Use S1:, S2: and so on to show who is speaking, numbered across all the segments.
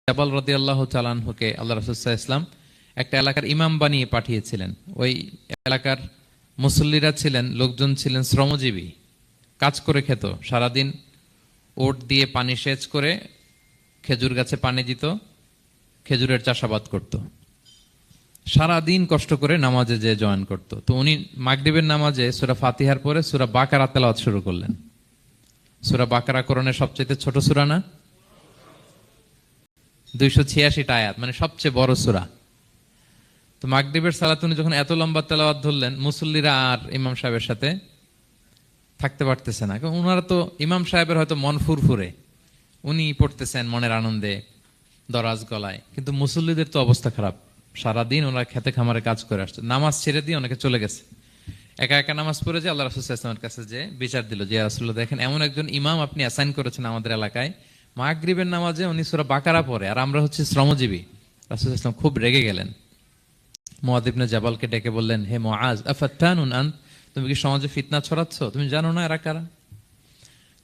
S1: জাবাল রাদিয়াল্লাহু তাআলা আনহুকে আল্লাহ রাসূল সাল্লাল্লাহু আলাইহি ওয়াসাল্লাম একটা এলাকার ইমাম বানিয়ে পাঠিয়েছিলেন। ওই এলাকার মুসল্লিরা ছিলেন, লোকজন ছিলেন শ্রমজীবী, কাজ করে খেত সারাদিন। ওট দিয়ে পানি সেচ করে খেজুর গাছে পানি দিত, খেজুরের চাষাবাদ করত, সারাদিন কষ্ট করে নামাজে যে জয়েন করত। তো উনি মাগরিবের নামাজে সূরা ফাতিহার পরে সূরা বাকারা তেলাওয়াত শুরু করলেন। সূরা বাকারা কোরআনের সবচেয়ে ছোট সূরা না? 286টা আয়াত, মানে সবচেয়ে বড় সূরা। তো মাগরিবের সালাত উনি যখন এত লম্বা তেলাওয়াত ধরলেন, মুসল্লিরা আর ইমাম সাহেবের সাথে থাকতে পারতেছে না। কারণ ওনারা তো, ইমাম সাহেবের হয়তো মন ফুরফুরে, উনি পড়তেছেন মনের আনন্দে দরাজ গলায়, কিন্তু মুসল্লিদের তো অবস্থা খারাপ। সারাদিন ওনারা খেতে খামারে কাজ করে আসছে, নামাজ ছেড়ে দিয়ে অনেকে চলে গেছে। একা একা নামাজ পড়ে যে আল্লাহ রাসূল সাল্লাল্লাহু আলাইহি ওয়াসাল্লামের কাছে যে বিচার দিল, যে রাসূলুল্লাহ, দেখেন এমন একজন ইমাম আপনি অ্যাসাইন করেছেন আমাদের এলাকায়, মাগরিবের নামাজে উনি সূরা বাকারা পড়ে, আর আমরা হচ্ছে শ্রমজীবী। রাসূল সাল্লাল্লাহু আলাইহি ওয়াসাল্লাম খুব রেগে গেলেন। মুআয ইবনে জাবালকে ডেকে বললেন, হে মুআয, আফাত্তানুন আন, তুমি কি সমাজে ফিতনা ছড়াচ্ছ? তুমি জানো না এরা কারা?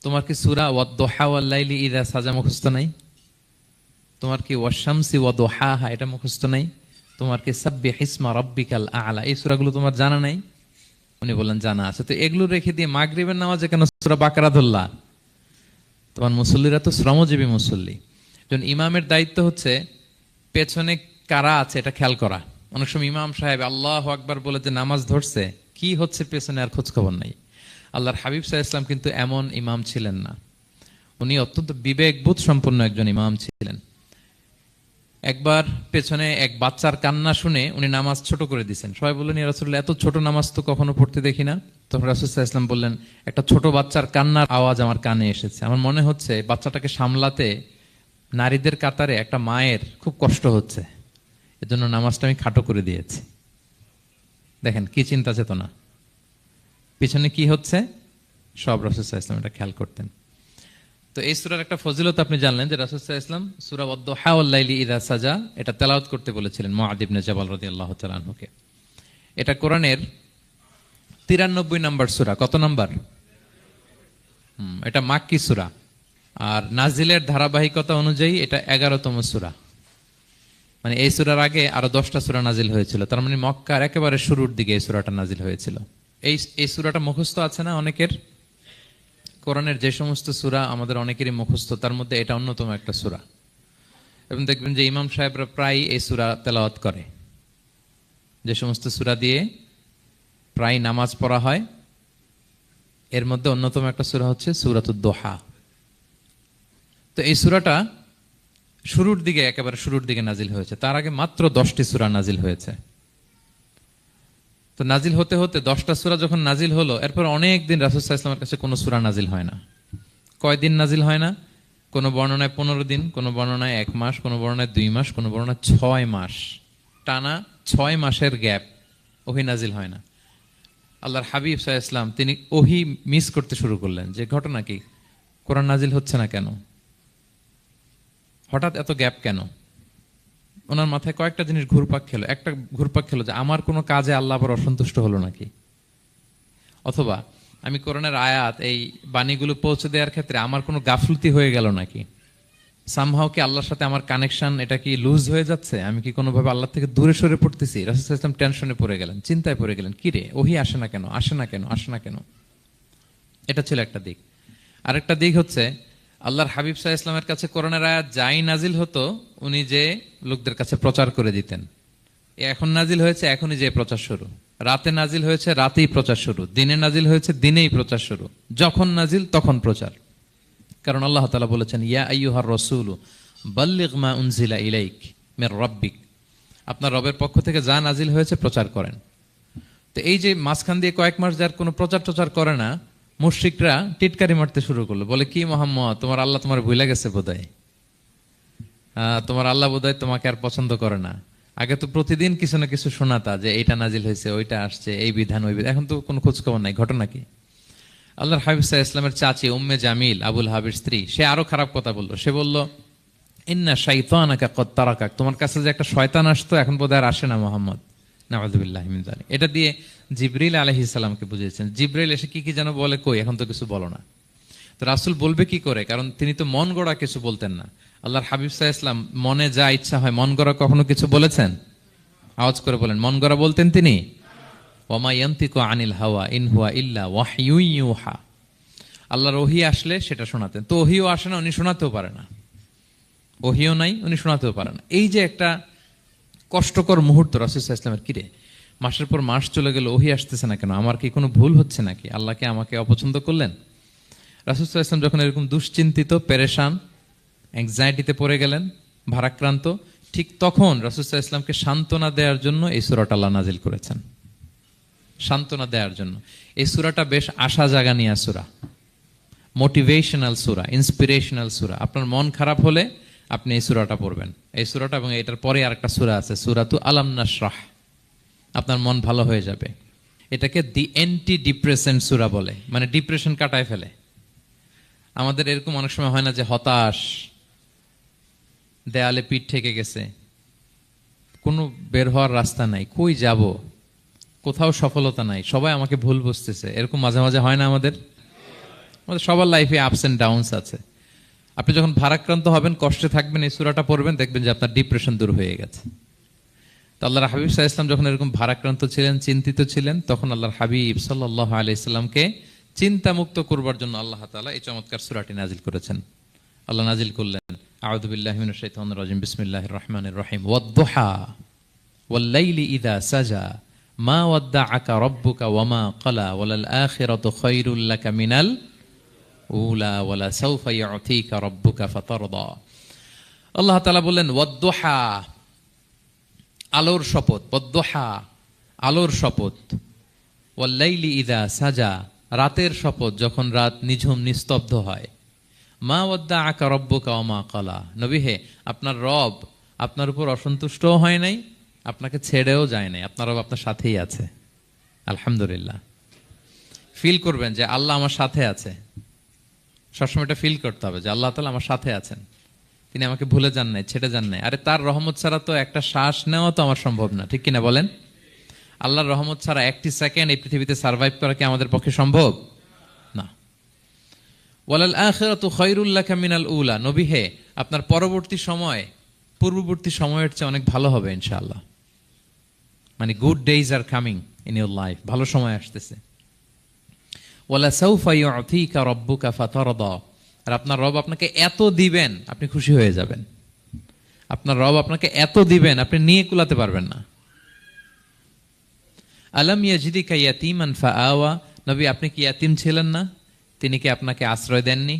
S1: তোমার কি সূরা ওয়াদ-দুহা ওয়াল লাইলি ইযা সাজা মুখস্থ নাই? তোমার কি ওয়াশ-শামসি ওয়া-দুহাহা এটা মুখস্থ নাই? তোমার কি সাব্বিহ ইসমা রাব্বিকাল আ'লা এই সূরাগুলো তোমার জানা নাই? উনি বললেন জানা আছে। তো এগুলো রেখে দিয়ে মাগরিবের নামাজে কেন সূরা বাকারা ধরলা? তোমার মুসল্লিরা তো শ্রমজীবী মুসল্লি। যখন ইমামের দায়িত্ব হচ্ছে পেছনে কারা আছে এটা খেয়াল করা। অনেক সময় ইমাম সাহেব আল্লাহু আকবার বলে যে নামাজ ধরছে, কি হচ্ছে পেছনে আর খোঁজ খবর নাই। আল্লাহর হাবিব সাল্লাল্লাহু আলাইহি ওয়াসাল্লাম কিন্তু এমন ইমাম ছিলেন না। উনি অত্যন্ত বিবেকবোধ সম্পন্ন একজন ইমাম ছিলেন। একবার পেছনে এক বাচ্চার কান্না শুনে উনি নামাজ ছোট করে দিয়েছেন। সবাই বললেন, ইয়া রাসূলুল্লাহ, এত ছোট নামাজ তো কখনো পড়তে দেখি না। তখন রাসূল সাল্লাল্লাহু আলাইহি ওয়াসাল্লাম বললেন, একটা ছোট বাচ্চার কান্নার আওয়াজ আমার কানে এসেছে। আমার মনে হচ্ছে বাচ্চাটাকে সামলাতে নারীদের কাতারে একটা মায়ের খুব কষ্ট হচ্ছে, এজন্য নামাজটা আমি খাটো করে দিয়েছি। দেখেন কি চিন্তা চেতনা, পিছনে কি হচ্ছে সব রাসূল সাল্লাল্লাহু আলাইহি ওয়াসাল্লাম এটা খেয়াল করতেন। তো এই সূরার একটা ফজিলত আপনি জানলেন যে রাসূল সাল্লাল্লাহু আলাইহি ওয়াসাল্লাম সূরা ওয়াদ-দুহা ওয়াল লাইলি ইযা সাজা এটা তেলাওয়াত করতে বলেছিলেন মুআয ইবনে জাবাল রাদিয়াল্লাহু তাআলা আনহুকে। এটা কোরআনের 93 নম্বর সূরা। কত নম্বর? এটা মাক্কি সূরা, আর নাজিলের ধারাবাহিকতা অনুযায়ী এটা 11তম সূরা। মানে এই সূরার আগে আরো 10টা সূরা নাজিল হয়েছিল, তার মানে মক্কার একেবারে শুরুর দিকে এই সূরাটা নাজিল হয়েছিল। এই সূরাটা মুখস্থ আছে না অনেকের? কোরআনের যে সমস্ত সূরা আমাদের অনেকেরই মুখস্থ, তার মধ্যে এটা অন্যতম একটা সূরা। এবং দেখবেন যে ইমাম সাহেবরা প্রায় এই সূরা তেলাওয়াত করে। যে সমস্ত সূরা দিয়ে প্রায় নামাজ পড়া হয়, এর মধ্যে অন্যতম একটা সূরা হচ্ছে সূরাতুদ দুহা। তো এই সূরাটা শুরুর দিকে, একেবারে শুরুর দিকে নাজিল হয়েছে। তার আগে মাত্র 10টি সূরা নাজিল হয়েছে। তো নাজিল হতে হতে 10টা সূরা যখন নাজিল হলো, এরপর অনেক দিন রাসূল সাল্লাল্লাহু আলাইহি ওয়াসাল্লামের কাছে কোনো সূরা নাজিল হয় না। কয়দিন নাজিল হয় না? কোনো বর্ণনায় 15 দিন, কোনো বর্ণনায় 1 মাস, কোনো বর্ণনায় 2 মাস, কোনো বর্ণনায় 6 মাস, টানা 6 মাসের গ্যাপ ওহী নাজিল হয় না। আল্লাহর হাবিব সাল্লাল্লাহু আলাইহি ওয়াসাল্লাম তিনি ওহী মিস করতে শুরু করলেন, যে ঘটনা কি, কোরআন নাজিল হচ্ছে না কেন, হঠাৎ এত গ্যাপ কেন? ওনার মাথায় কয়েকটা জিনিস ঘুরপাক খেলো। একটা ঘুরপাক খেলো যে আমার কোনো কাজে আল্লাহ আবার অসন্তুষ্ট হলো নাকি, অথবা আমি কোরআনের আয়াত এই বাণীগুলো পৌঁছে দেওয়ার ক্ষেত্রে আমার কোনো গাফলতি হয়ে গেল নাকি, সামহাও কি আল্লাহর সাথে আমার কানেকশন এটা কি লুজ হয়ে যাচ্ছে, আমি কি কোনোভাবে আল্লাহ থেকে দূরে সরে পড়তেছি। রাসূল সাল্লাল্লাহু আলাইহি ওয়াসাল্লাম টেনশনে পড়ে গেলেন, চিন্তায় পড়ে গেলেন, কি রে ওহী আসে না কেন, আসে না কেন, আসে না কেন। এটা ছিল একটা দিক। আরেকটা দিক হচ্ছে আল্লাহর হাবিব সাল্লাল্লাহু আলাইহি ওয়াসাল্লামের কাছে কোরআনের আয়াত যাই নাজিল হতো উনি যে লোকদের কাছে প্রচার করে দিতেন। এখন নাজিল হয়েছে এখনই যে প্রচার শুরু, রাতে নাজিল হয়েছে রাতেই প্রচার শুরু, দিনে নাজিল হয়েছে দিনেই প্রচার শুরু, যখন নাজিল তখন প্রচার। কারণ আল্লাহ তাআলা বলেছেন, ইয়া আইয়ুহার রাসূলু বাল্লিগ মা উনজিলা ইলাইক মির রাব্বিক, আপনার রবের পক্ষ থেকে যা নাজিল হয়েছে প্রচার করেন। তো এই যে মাঝখান দিয়ে কয়েক মাস যার কোনো প্রচার টচার করে না, মুশরিকরা টিটকারি মারতে শুরু করলো, বলে কি মুহাম্মদ, তোমার আল্লাহ তোমার ভুলে গেছে বোধহয়, তোমার আল্লাহ বোধহয় তোমাকে আর পছন্দ করে না। আগে তো প্রতিদিন কিছু না কিছু শোনাতা যে এইটা নাজিল হয়েছে, ওইটা আসছে, এই বিধান ওই বিধান, এখন তো কোনো খোঁজ খবর নাই। ঘটনা কি? আল্লাহর হাবিব সাল্লাল্লাহু আলাইহি ওয়াসাল্লামের চাচি উম্মে জামিল, আবুল হাবির স্ত্রী, সে আরো খারাপ কথা বললো। সে বলল, ইন্না শাইতানাকা কদ তারাকাক, তোমার কাছে যে একটা শয়তান আসতো এখন বোধহয় আর আসে না মুহাম্মদ, নাউযুবিল্লাহি মিন যালিক। এটা দিয়ে জিবরিল আলাইহিস সালামকে বুঝিয়েছেন। জিবরিল এসে কি কি যেন বলে, কই এখন তো কিছু বলো না। তো রাসূল বলবে কি করে, কারণ তিনি তো মন গড়া কিছু বলতেন না। আল্লাহর হাবিব সাল্লাল্লাহু আলাইহি ওয়াসাল্লাম মনে যা ইচ্ছা হয় মন গড়া কখনো কিছু বলেছেন? আওয়াজ করে বলেন, মন গড়া বলতেন তিনি? ওয়ামা ইয়ান্তিকু আনিল হাওয়া ইন হুয়া ইল্লা ওয়াহয়ুন ইউহা। আল্লাহর ওহী আসলে সেটা শোনাতেন। তো ওহীও আসে না, উনি শোনাতেও পারে না। ওহীও নাই, উনি শোনাতেও পারে না। এই যে একটা কষ্টকর মুহূর্ত রাসূল সাল্লাল্লাহু আলাইহি ওয়াসাল্লামের, কিরে মাসের পর মাস চলে গেল, ওহী আসতেছে না কেন? আমার কি কোনো ভুল হচ্ছে নাকি? আল্লাহকে আমাকে অপছন্দ করলেন? রাসূল সাল্লাল্লাহু আলাইহি ওয়াসাল্লাম যখন এরকম দুশ্চিন্তিত, পেরেশান, অ্যাংজাইটিতে পড়ে গেলেন, ভারাক্রান্ত, ঠিক তখন রাসূল সাল্লাল্লাহু আলাইহি ওয়াসাল্লামকে সান্ত্বনা দেওয়ার জন্য এই সূরাটা আল্লাহ নাজিল করেছেন। সান্ত্বনা দেওয়ার জন্য। এই সূরাটা বেশ আশা জাগানিয়া সূরা, মোটিভেশনাল সূরা, ইন্সপিরেশনাল সূরা। আপনার মন খারাপ হলে আপনি এই সূরাটা পড়বেন। এই সূরাটা এবং এটার পরে আরেকটা সূরা আছে, সূরাতু আলাম নাশরাহ। আপনার মন ভালো হয়ে যাবে। এটাকে দি অ্যান্টি ডিপ্রেসেন্ট সূরা বলে, মানে ডিপ্রেশন কাটায় ফেলে। আমাদের এরকম অনেক সময় হয় না যে হতাশ, দেয়ালে পিঠ ঠেকে গেছে, কোনো বের হওয়ার রাস্তা নাই, কই যাব, কোথাও সফলতা নাই, সবাই আমাকে ভুল বুঝতেছে, এরকম মাঝে মাঝে হয় না? আমাদের সবার লাইফে আপস এন্ড ডাউনস আছে। আপনি যখন ভারাক্রান্ত হবেন, কষ্টে থাকবেন, এই সূরাটা পড়বেন, দেখবেন যে আপনার ডিপ্রেশন দূর হয়ে গেছে। তো আল্লাহর হাবিব সাল্লাল্লাহু আলাইহি ওয়াসাল্লাম যখন এরকম ভারাক্রান্ত ছিলেন, চিন্তিত ছিলেন, তখন আল্লাহর হাবিব সাল্লাল্লাহু আলাইহি ওয়াসাল্লামকে চিন্তামুক্ত করবার জন্য আল্লাহ তাআলা এই চমৎকার সূরাটি নাজিল করেছেন। আল্লাহ নাজিল করলেন, আউযু বিল্লাহি মিনাশ শাইতানির রাজিম, বিসমিল্লাহির রহমানির রহিম, ওয়াদ-দুহা ওয়াল-লাইলি ইযা সাজা মা ওয়াদ্দাআকা রাব্বুকা ওয়া মা ক্বালা ওয়ালাল আখিরাতু খায়রুল লাকা মিনাল উলা ওয়ালা সাওফা ইউতিকা রাব্বুকা ফাতারদা। আল্লাহ তাআলা বললেন, ওয়াদ-দুহা, আলোর শপথ, ওয়াদ-দুহা, আলোর শপথ, ওয়াল-লাইলি ইযা সাজা, রাতের শপথ, যখন রাত নিঝুম নিস্তব্ধ হয়, মা ওয়াদ্দাআকা রাব্বুকা ওয়া মা ক্বালা, নবী হে, আপনার রব আপনার উপর অসন্তুষ্টও হয় নাই, আপনাকে ছেড়েও যায় নাই, আপনার রব আপনার সাথেই আছে। আলহামদুলিল্লাহ। ফিল করবেন যে আল্লাহ আমার সাথে আছে। সবসময় এটা ফিল করতে হবে যে আল্লাহ তাআলা আমার সাথে আছেন, তিনি আমাকে ভুলে যান নাই, ছেড়ে যান নাই। আরে তার রহমত ছাড়া তো একটা শ্বাস নেওয়া তো আমার সম্ভব না, ঠিক কিনা বলেন? আল্লাহর রহমত ছাড়া একটি সেকেন্ড এই পৃথিবীতে সার্ভাইভ করা কি আমাদের পক্ষে সম্ভব না? ওয়ালাল আখিরাতু খায়রুল লাকা মিনাল উলা, নবী হে, আপনার পরবর্তী সময় পূর্ববর্তী সময়ের চেয়ে অনেক ভালো হবে ইনশাআল্লাহ। মানে good days are coming in your life, ভালো সময় আসতেছে। ওয়ালা সাওফা ইউতিকা রাব্বুকা ফাতারদা, আর আপনার রব আপনাকে এত দিবেন আপনি খুশি হয়ে যাবেন। আপনার রব আপনাকে এত দিবেন আপনি নিয়ে কুলাতে পারবেন না। আলাম ইয়াজিদিকা ইয়াতীমান ফাআওয়া, নবী আপনি কি ইয়াতীম ছিলেন না? তিনি কি আপনাকে আশ্রয় দেননি?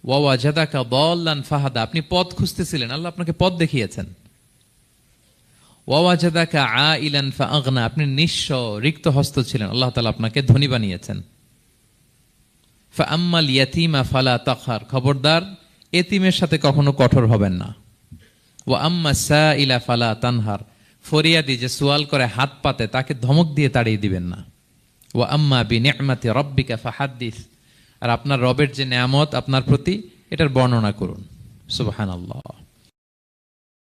S1: ওয়া ওয়াজাদাকা দাল্লান ফাহাদা, আপনি পথ খুঁজতেছিলেন, আল্লাহ আপনাকে পথ দেখিয়েছেন। ওয়া ওয়াজাদাকা আইলান ফাআগনা, আপনি নিঃস্ব রিক্ত হস্ত ছিলেন, আল্লাহ তাআলা আপনাকে ধনী বানিয়েছেন। ফাআম্মাল ইয়াতীমা ফালা তাকহার, খবরদার এতিমের সাথে কখনো কঠোর হবেন না। ওয়া আম্মাস সাইলা ফালা তানহার, ফরিয়াদি যে সুয়াল করে হাত পাতে তাকে ধমক দিয়ে তাড়িয়ে দিবেন না। ওয়া আম্মা বিনি'মাতি রাব্বিকা ফাহাদ্দিস, আর আপনার রবের যে নেয়ামত আপনার প্রতি, এটার বর্ণনা করুন। সুবহানাল্লাহ।